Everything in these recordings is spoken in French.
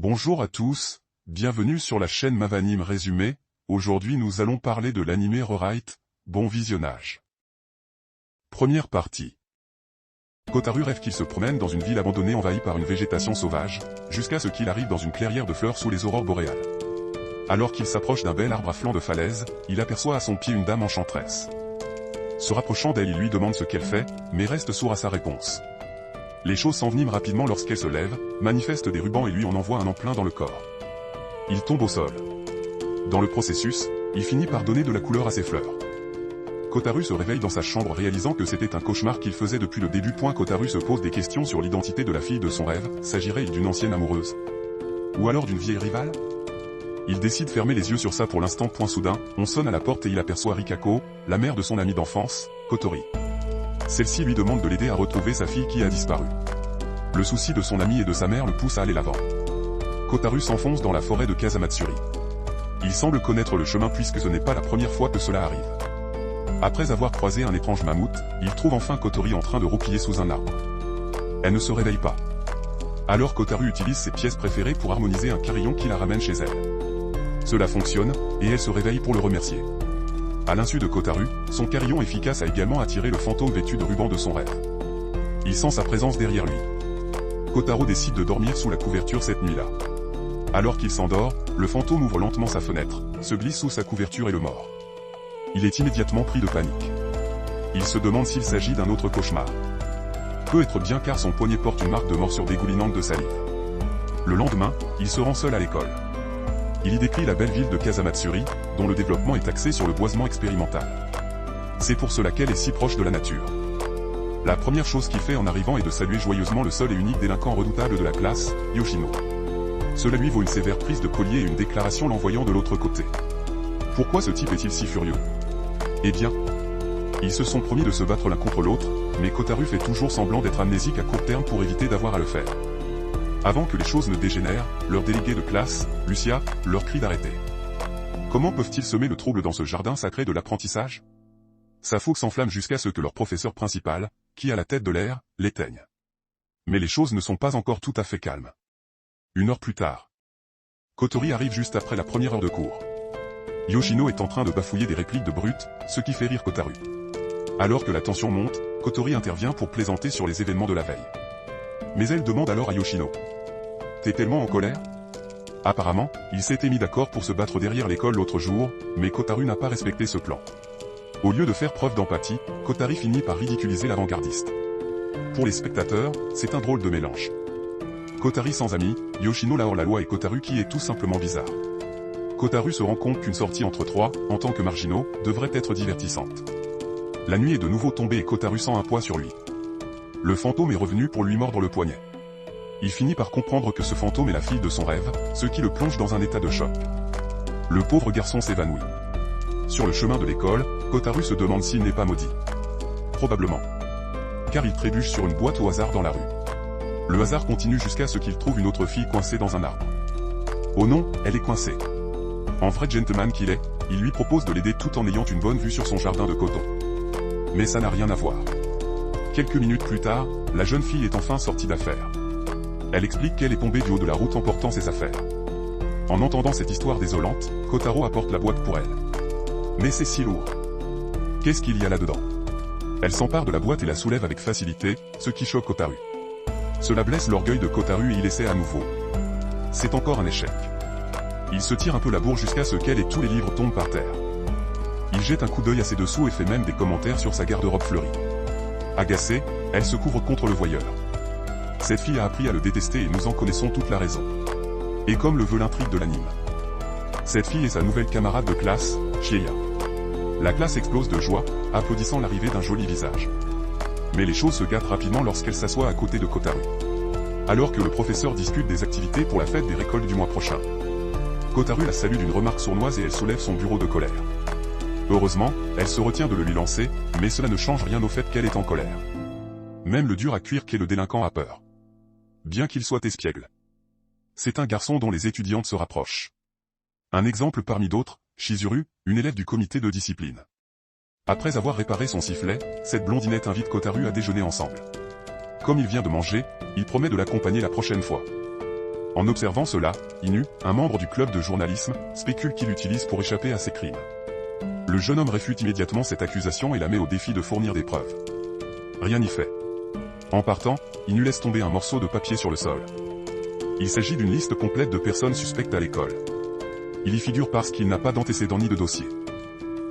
Bonjour à tous, bienvenue sur la chaîne Mavanime Résumé. Aujourd'hui nous allons parler de l'anime Rewrite, bon visionnage. Première partie. Kotaru rêve qu'il se promène dans une ville abandonnée envahie par une végétation sauvage, jusqu'à ce qu'il arrive dans une clairière de fleurs sous les aurores boréales. Alors qu'il s'approche d'un bel arbre à flanc de falaise, il aperçoit à son pied une dame enchanteresse. Se rapprochant d'elle, il lui demande ce qu'elle fait, mais reste sourd à sa réponse. Les choses s'enveniment rapidement lorsqu'elle se lève, manifeste des rubans et lui en envoie un en plein dans le corps. Il tombe au sol. Dans le processus, il finit par donner de la couleur à ses fleurs. Kotaru se réveille dans sa chambre réalisant que c'était un cauchemar qu'il faisait depuis le début. Kotaru se pose des questions sur l'identité de la fille de son rêve, s'agirait-il d'une ancienne amoureuse? Ou alors d'une vieille rivale? Il décide fermer les yeux sur ça pour l'instant. Soudain, on sonne à la porte et il aperçoit Rikako, la mère de son ami d'enfance, Kotori. Celle-ci lui demande de l'aider à retrouver sa fille qui a disparu. Le souci de son ami et de sa mère le pousse à aller l'avant. Kotaru s'enfonce dans la forêt de Kazamatsuri. Il semble connaître le chemin puisque ce n'est pas la première fois que cela arrive. Après avoir croisé un étrange mammouth, il trouve enfin Kotori en train de roupiller sous un arbre. Elle ne se réveille pas. Alors Kotaru utilise ses pièces préférées pour harmoniser un carillon qui la ramène chez elle. Cela fonctionne, et elle se réveille pour le remercier. À l'insu de Kotaru, son carillon efficace a également attiré le fantôme vêtu de ruban de son rêve. Il sent sa présence derrière lui. Kotaro décide de dormir sous la couverture cette nuit-là. Alors qu'il s'endort, le fantôme ouvre lentement sa fenêtre, se glisse sous sa couverture et le mord. Il est immédiatement pris de panique. Il se demande s'il s'agit d'un autre cauchemar. Peut être bien car son poignet porte une marque de morsure dégoulinante de salive. Le lendemain, il se rend seul à l'école. Il y décrit la belle ville de Kazamatsuri, dont le développement est axé sur le boisement expérimental. C'est pour cela qu'elle est si proche de la nature. La première chose qu'il fait en arrivant est de saluer joyeusement le seul et unique délinquant redoutable de la classe, Yoshino. Cela lui vaut une sévère prise de collier et une déclaration l'envoyant de l'autre côté. Pourquoi ce type est-il si furieux? Eh bien, ils se sont promis de se battre l'un contre l'autre, mais Kotaru fait toujours semblant d'être amnésique à court terme pour éviter d'avoir à le faire. Avant que les choses ne dégénèrent, leur délégué de classe, Lucia, leur crie d'arrêter. Comment peuvent-ils semer le trouble dans ce jardin sacré de l'apprentissage? Sa fougue s'enflamme jusqu'à ce que leur professeur principal, qui a la tête de l'air, l'éteigne. Mais les choses ne sont pas encore tout à fait calmes. Une heure plus tard. Kotori arrive juste après la première heure de cours. Yoshino est en train de bafouiller des répliques de brutes, ce qui fait rire Kotaru. Alors que la tension monte, Kotori intervient pour plaisanter sur les événements de la veille. Mais elle demande alors à Yoshino. T'es tellement en colère? Apparemment, ils s'étaient mis d'accord pour se battre derrière l'école l'autre jour, mais Kotaru n'a pas respecté ce plan. Au lieu de faire preuve d'empathie, Kotaru finit par ridiculiser l'avant-gardiste. Pour les spectateurs, c'est un drôle de mélange. Kotaru sans amis, Yoshino la hors-la-loi et Kotaru qui est tout simplement bizarre. Kotaru se rend compte qu'une sortie entre trois, en tant que marginaux, devrait être divertissante. La nuit est de nouveau tombée et Kotaru sent un poids sur lui. Le fantôme est revenu pour lui mordre le poignet. Il finit par comprendre que ce fantôme est la fille de son rêve, ce qui le plonge dans un état de choc. Le pauvre garçon s'évanouit. Sur le chemin de l'école, Kotaru se demande s'il n'est pas maudit. Probablement. Car il trébuche sur une boîte au hasard dans la rue. Le hasard continue jusqu'à ce qu'il trouve une autre fille coincée dans un arbre. Oh non, elle est coincée. En vrai gentleman qu'il est, il lui propose de l'aider tout en ayant une bonne vue sur son jardin de coton. Mais ça n'a rien à voir. Quelques minutes plus tard, la jeune fille est enfin sortie d'affaire. Elle explique qu'elle est tombée du haut de la route emportant ses affaires. En entendant cette histoire désolante, Kotaro apporte la boîte pour elle. Mais c'est si lourd. Qu'est-ce qu'il y a là-dedans? Elle s'empare de la boîte et la soulève avec facilité, ce qui choque Kotaru. Cela blesse l'orgueil de Kotaru et il essaie à nouveau. C'est encore un échec. Il se tire un peu la bourre jusqu'à ce qu'elle et tous les livres tombent par terre. Il jette un coup d'œil à ses dessous et fait même des commentaires sur sa garde-robe fleurie. Agacée, elle se couvre contre le voyeur. Cette fille a appris à le détester et nous en connaissons toute la raison. Et comme le veut l'intrigue de l'anime. Cette fille est sa nouvelle camarade de classe, Chieya. La classe explose de joie, applaudissant l'arrivée d'un joli visage. Mais les choses se gâtent rapidement lorsqu'elle s'assoit à côté de Kotaru. Alors que le professeur discute des activités pour la fête des récoltes du mois prochain. Kotaru la salue d'une remarque sournoise et elle soulève son bureau de colère. Heureusement, elle se retient de le lui lancer, mais cela ne change rien au fait qu'elle est en colère. Même le dur à cuire qu'est le délinquant a peur. Bien qu'il soit espiègle. C'est un garçon dont les étudiantes se rapprochent. Un exemple parmi d'autres, Chizuru, une élève du comité de discipline. Après avoir réparé son sifflet, cette blondinette invite Kotaru à déjeuner ensemble. Comme il vient de manger, il promet de l'accompagner la prochaine fois. En observant cela, Inu, un membre du club de journalisme, spécule qu'il l'utilise pour échapper à ses crimes. Le jeune homme réfute immédiatement cette accusation et la met au défi de fournir des preuves. Rien n'y fait. En partant, Inu laisse tomber un morceau de papier sur le sol. Il s'agit d'une liste complète de personnes suspectes à l'école. Il y figure parce qu'il n'a pas d'antécédent ni de dossier.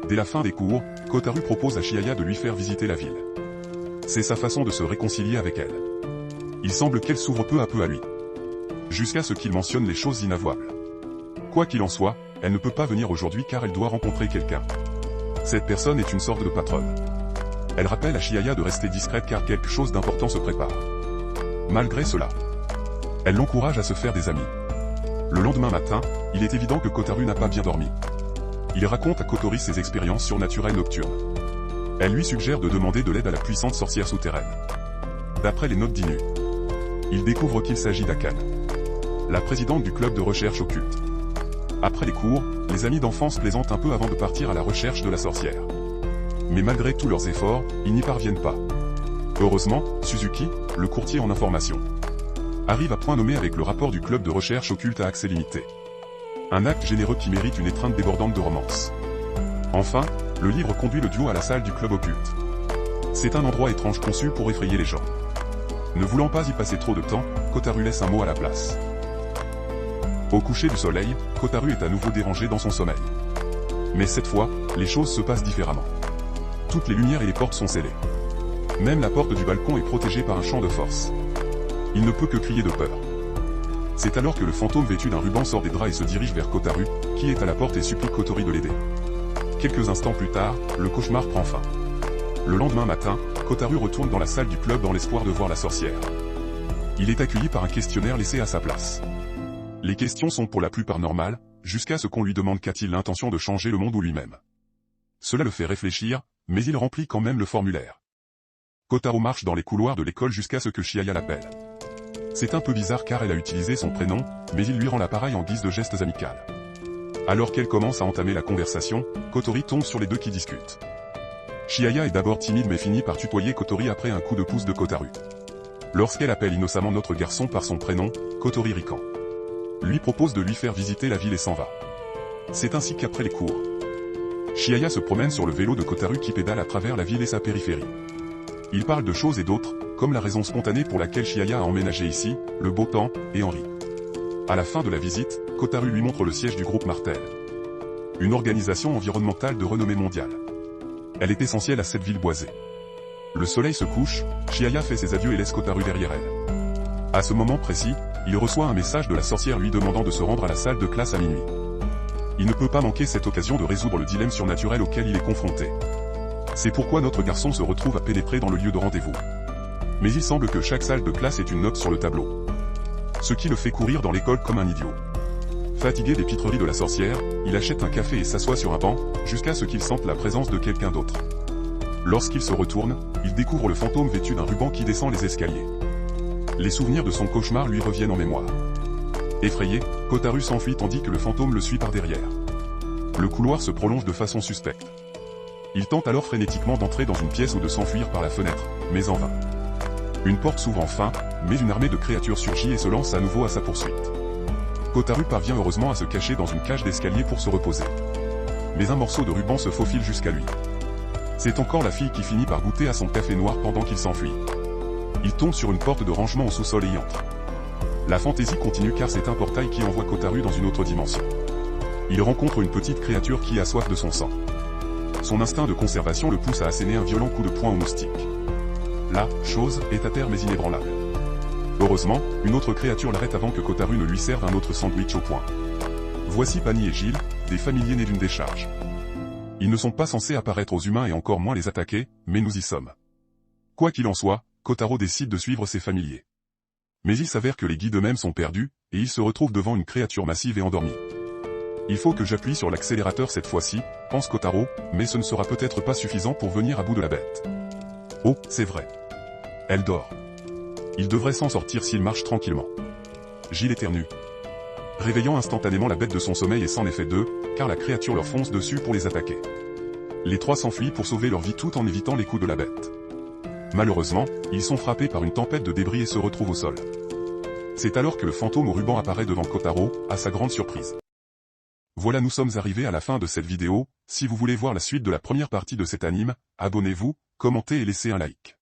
Dès la fin des cours, Kotaru propose à Chihaya de lui faire visiter la ville. C'est sa façon de se réconcilier avec elle. Il semble qu'elle s'ouvre peu à peu à lui. Jusqu'à ce qu'il mentionne les choses inavouables. Quoi qu'il en soit, elle ne peut pas venir aujourd'hui car elle doit rencontrer quelqu'un. Cette personne est une sorte de patronne. Elle rappelle à Chihaya de rester discrète car quelque chose d'important se prépare. Malgré cela, elle l'encourage à se faire des amis. Le lendemain matin, il est évident que Kotaru n'a pas bien dormi. Il raconte à Kotori ses expériences surnaturelles nocturnes. Elle lui suggère de demander de l'aide à la puissante sorcière souterraine. D'après les notes d'Inu, il découvre qu'il s'agit d'Akane, la présidente du club de recherche occulte. Après les cours, les amis d'enfance plaisantent un peu avant de partir à la recherche de la sorcière. Mais malgré tous leurs efforts, ils n'y parviennent pas. Heureusement, Suzuki, le courtier en information, arrive à point nommé avec le rapport du club de recherche occulte à accès limité. Un acte généreux qui mérite une étreinte débordante de romance. Enfin, le livre conduit le duo à la salle du club occulte. C'est un endroit étrange conçu pour effrayer les gens. Ne voulant pas y passer trop de temps, Kotaru laisse un mot à la place. Au coucher du soleil, Kotaru est à nouveau dérangé dans son sommeil. Mais cette fois, les choses se passent différemment. Toutes les lumières et les portes sont scellées. Même la porte du balcon est protégée par un champ de force. Il ne peut que crier de peur. C'est alors que le fantôme vêtu d'un ruban sort des draps et se dirige vers Kotaru, qui est à la porte et supplie Kotori de l'aider. Quelques instants plus tard, le cauchemar prend fin. Le lendemain matin, Kotaru retourne dans la salle du club dans l'espoir de voir la sorcière. Il est accueilli par un questionnaire laissé à sa place. Les questions sont pour la plupart normales, jusqu'à ce qu'on lui demande qu'a-t-il l'intention de changer le monde ou lui-même. Cela le fait réfléchir, mais il remplit quand même le formulaire. Kotaro marche dans les couloirs de l'école jusqu'à ce que Chihaya l'appelle. C'est un peu bizarre car elle a utilisé son prénom, mais il lui rend l'appareil en guise de gestes amicaux. Alors qu'elle commence à entamer la conversation, Kotori tombe sur les deux qui discutent. Chihaya est d'abord timide mais finit par tutoyer Kotori après un coup de pouce de Kotaru. Lorsqu'elle appelle innocemment notre garçon par son prénom, Kotori rican. Lui propose de lui faire visiter la ville et s'en va. C'est ainsi qu'après les cours, Chihaya se promène sur le vélo de Kotaru qui pédale à travers la ville et sa périphérie. Il parle de choses et d'autres, comme la raison spontanée pour laquelle Chihaya a emménagé ici, le beau temps, et Henri. À la fin de la visite, Kotaru lui montre le siège du groupe Martel. Une organisation environnementale de renommée mondiale. Elle est essentielle à cette ville boisée. Le soleil se couche, Chihaya fait ses adieux et laisse Kotaru derrière elle. À ce moment précis, il reçoit un message de la sorcière lui demandant de se rendre à la salle de classe à minuit. Il ne peut pas manquer cette occasion de résoudre le dilemme surnaturel auquel il est confronté. C'est pourquoi notre garçon se retrouve à pénétrer dans le lieu de rendez-vous. Mais il semble que chaque salle de classe ait une note sur le tableau. Ce qui le fait courir dans l'école comme un idiot. Fatigué des pitreries de la sorcière, il achète un café et s'assoit sur un banc, jusqu'à ce qu'il sente la présence de quelqu'un d'autre. Lorsqu'il se retourne, il découvre le fantôme vêtu d'un ruban qui descend les escaliers. Les souvenirs de son cauchemar lui reviennent en mémoire. Effrayé, Kotaru s'enfuit tandis que le fantôme le suit par derrière. Le couloir se prolonge de façon suspecte. Il tente alors frénétiquement d'entrer dans une pièce ou de s'enfuir par la fenêtre, mais en vain. Une porte s'ouvre enfin, mais une armée de créatures surgit et se lance à nouveau à sa poursuite. Kotaru parvient heureusement à se cacher dans une cage d'escalier pour se reposer. Mais un morceau de ruban se faufile jusqu'à lui. C'est encore la fille qui finit par goûter à son café noir pendant qu'il s'enfuit. Il tombe sur une porte de rangement au sous-sol et y entre. La fantaisie continue car c'est un portail qui envoie Kotaru dans une autre dimension. Il rencontre une petite créature qui a soif de son sang. Son instinct de conservation le pousse à asséner un violent coup de poing au moustique. La chose est à terre mais inébranlable. Heureusement, une autre créature l'arrête avant que Kotaru ne lui serve un autre sandwich au poing. Voici Pani et Gilles, des familiers nés d'une décharge. Ils ne sont pas censés apparaître aux humains et encore moins les attaquer, mais nous y sommes. Quoi qu'il en soit, Kotaro décide de suivre ses familiers. Mais il s'avère que les guides eux-mêmes sont perdus, et il se retrouve devant une créature massive et endormie. Il faut que j'appuie sur l'accélérateur cette fois-ci, pense Kotaro, mais ce ne sera peut-être pas suffisant pour venir à bout de la bête. Oh, c'est vrai. Elle dort. Il devrait s'en sortir s'il marche tranquillement. Gilles éternue. Réveillant instantanément la bête de son sommeil et s'en est fait deux, car la créature leur fonce dessus pour les attaquer. Les trois s'enfuient pour sauver leur vie tout en évitant les coups de la bête. Malheureusement, ils sont frappés par une tempête de débris et se retrouvent au sol. C'est alors que le fantôme au ruban apparaît devant Kotaro, à sa grande surprise. Voilà, nous sommes arrivés à la fin de cette vidéo. Si vous voulez voir la suite de la première partie de cet anime, abonnez-vous, commentez et laissez un like.